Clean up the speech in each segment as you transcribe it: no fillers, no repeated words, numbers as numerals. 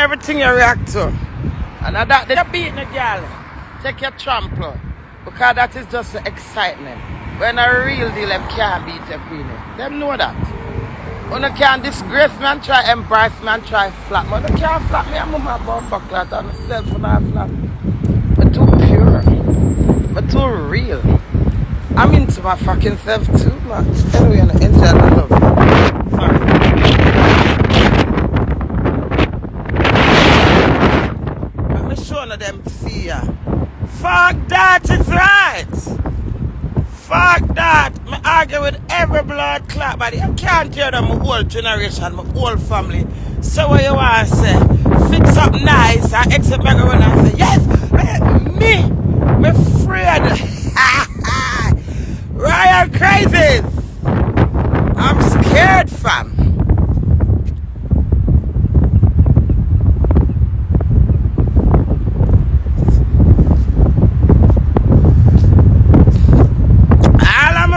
Everything you react to. And that they're beating a girl. Take your trample. Because that is just the excitement. When a real deal, them can't beat a Queenie. Them know that. When you can't disgrace me and try embrace me and try flap me. You can't flap me. I'm my bumper clot on myself when I flap. But too pure. But too real. I'm into my fucking self too much. Anyway, I enjoy the love. Sorry. Let me show them see ya. Fuck that, it's right. Fuck that. I argue with every blood clot body. I can't hear them my whole generation, my whole family. So what you want to say? Fix up nice. I exit back around and say, yes, me afraid. Royal crazies. I'm scared, fam.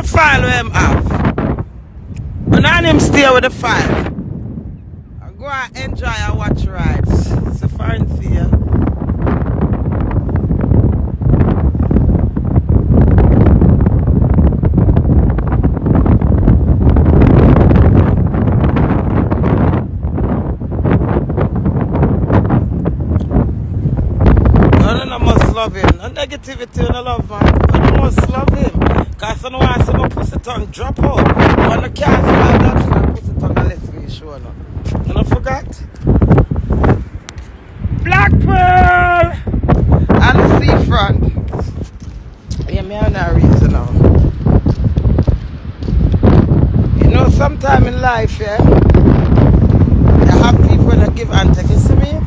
File him off. And I him stay with the file. I go and enjoy and watch rides. So far and see ya. No must love him. No negativity, no love man. No must love him. Cause I know I see my pussy tongue drop out. When the car fly that my pussy tongue and let me show now. You know forgot? Black Pearl and the seafront. Yeah, me have no reason now. You know sometime in life, yeah, you have people that give and take. You see me?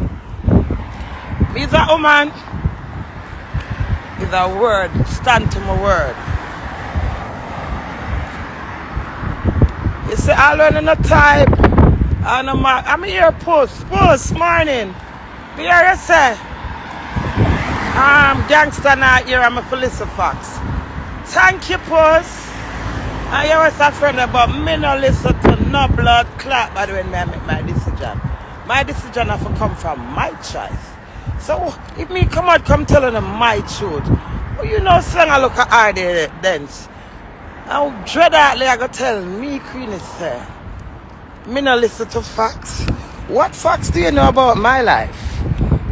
Me's a woman. Is a word. Stand to my word. You see, I learn in a type, and I'm here post morning. You hear you say? Gangster not here, I'm a police fox. Thank you, post. And you was a friend about me no listen to no blood clot, by the way, I make my decision. My decision have to come from my choice. So, if me come out, come telling them my truth, well, you know, slang I look at hard dance. How dreadfully I go tell me, Queenie, sir. Me no listen to facts. What facts do you know about my life?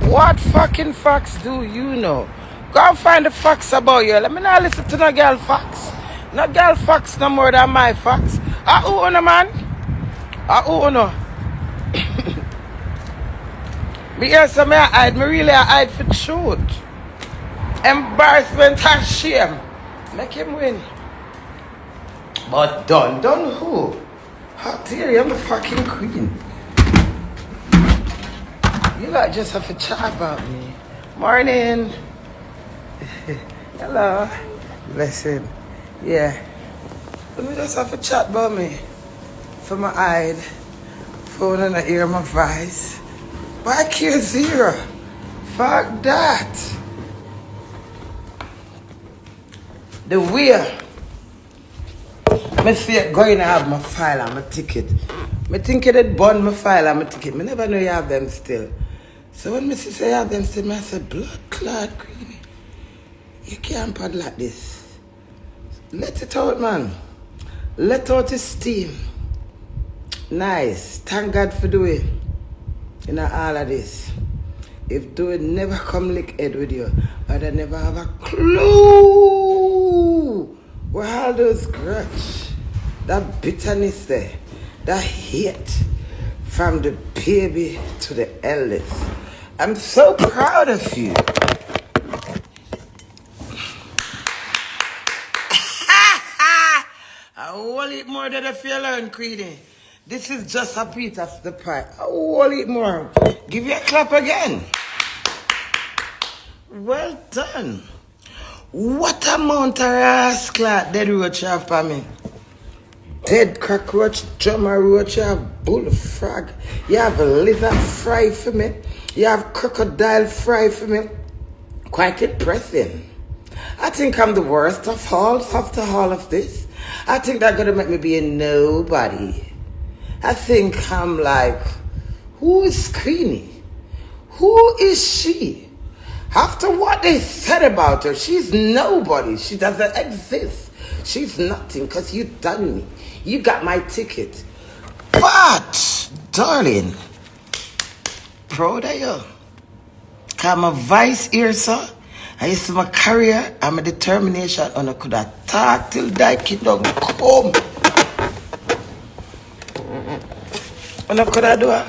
What fucking facts do you know? Go and find the facts about you. Let me not listen to no girl facts. No girl facts no more than my facts. Who no man? Who no? Me hear some I hide. Me really I hide for truth. Embarrassment and shame. Make him win. But done who? How dare you? I'm the fucking queen. You like just have to chat about me. Morning. Hello. Listen. Yeah. Let me just have a chat about me. For my eye. Phone and I hear my voice. Why Q0? Fuck that. The wheel. I see it going to have my file and my ticket. I think it bun my file and my ticket. I never know you have them still. So when I say you have them still, I say, blood clot, Queenie. You can't pad like this. Let it out, man. Let out the steam. Nice. Thank God for doing. You know all of this. If DEWEY never come LiQWYD with you, I'd never have a clue where all those grudge, that bitterness there, that hate from the baby to the eldest. I'm so proud of you. I will eat more than if you learn, Queenie. This is just a piece of the pie. I will eat more. Give you a clap again. Well done. What amount of rascal dead roach you have for me? Dead cockroach, drummer roach, you have bullfrog, you have lizard fry for me, you have crocodile fry for me. Quite impressive. I think I'm the worst of all after all of this. I think that's gonna make me be a nobody. I think I'm like, who is Queenie? Who is she? After what they said about her, she's nobody. She doesn't exist. She's nothing because you done me. You got my ticket. But, darling, proud of you. I'm a vice here, sir. I used to my career and my determination, and I could have talked till die kingdom come. And I could have do it.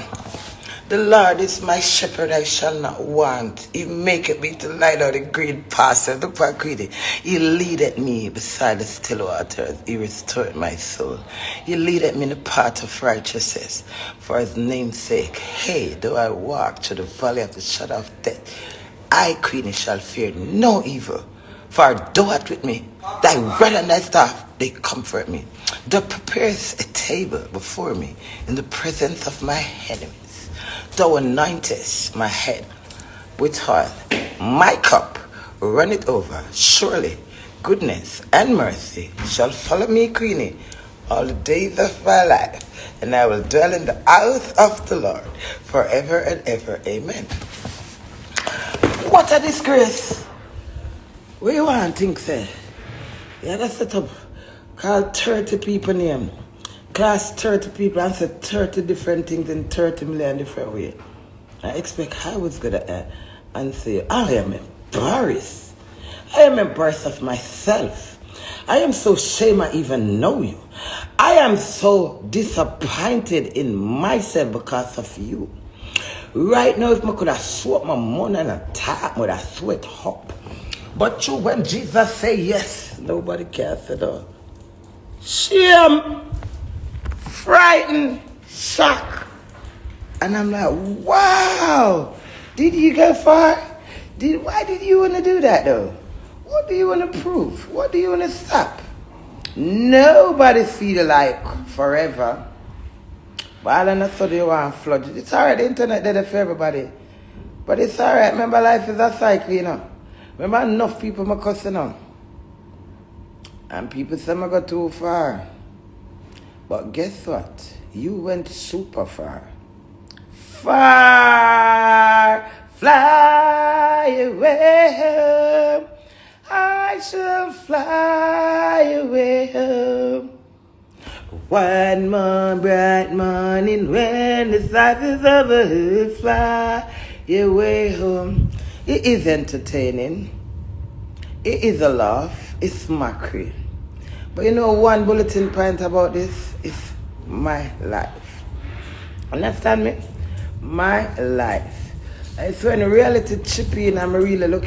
The Lord is my shepherd, I shall not want. He maketh me to lie down in green pastures. Look for Queenie. He leadeth me beside the still waters. He restored my soul. He leadeth me in the path of righteousness for his name's sake. Hey, though I walk through the valley of the shadow of death, I, Queenie, shall fear no evil. For thou art with me, thy rod and thy staff, they comfort me. Thou preparest a table before me in the presence of my enemies. Thou anointest my head with oil. My cup runneth over. Surely goodness and mercy shall follow me, Queenie, all the days of my life, and I will dwell in the house of the Lord forever and ever. Amen. What a disgrace. What you want, Tingz? Yeah, that's set up. Call 30 people name. Class 30 people and say 30 different things in 30 million different ways. I expect I was going to answer, I am embarrassed. I am embarrassed of myself. I am so ashamed I even know you. I am so disappointed in myself because of you. Right now, if I could have swept my money and a tap, I would have sweat up. But you, when Jesus say yes, nobody can say no. Shame, frightened, shock. And I'm like, wow, did you go far? Why did you want to do that though? What do you want to prove? What do you want to stop? Nobody feel like forever. But all of a sudden you want to flood. It's alright, the internet did it for everybody. But it's alright, remember life is a cycle, you know. Remember enough people are cussing on. And people say I go too far. But guess what? You went super far. Far, fly away home. I shall fly away home. One more bright morning when the sun is over, fly away home. It is entertaining. It is a laugh. It's mockery. But you know, one bulletin point about this is my life. Understand me? My life. It's when reality chip in, I'm really looking.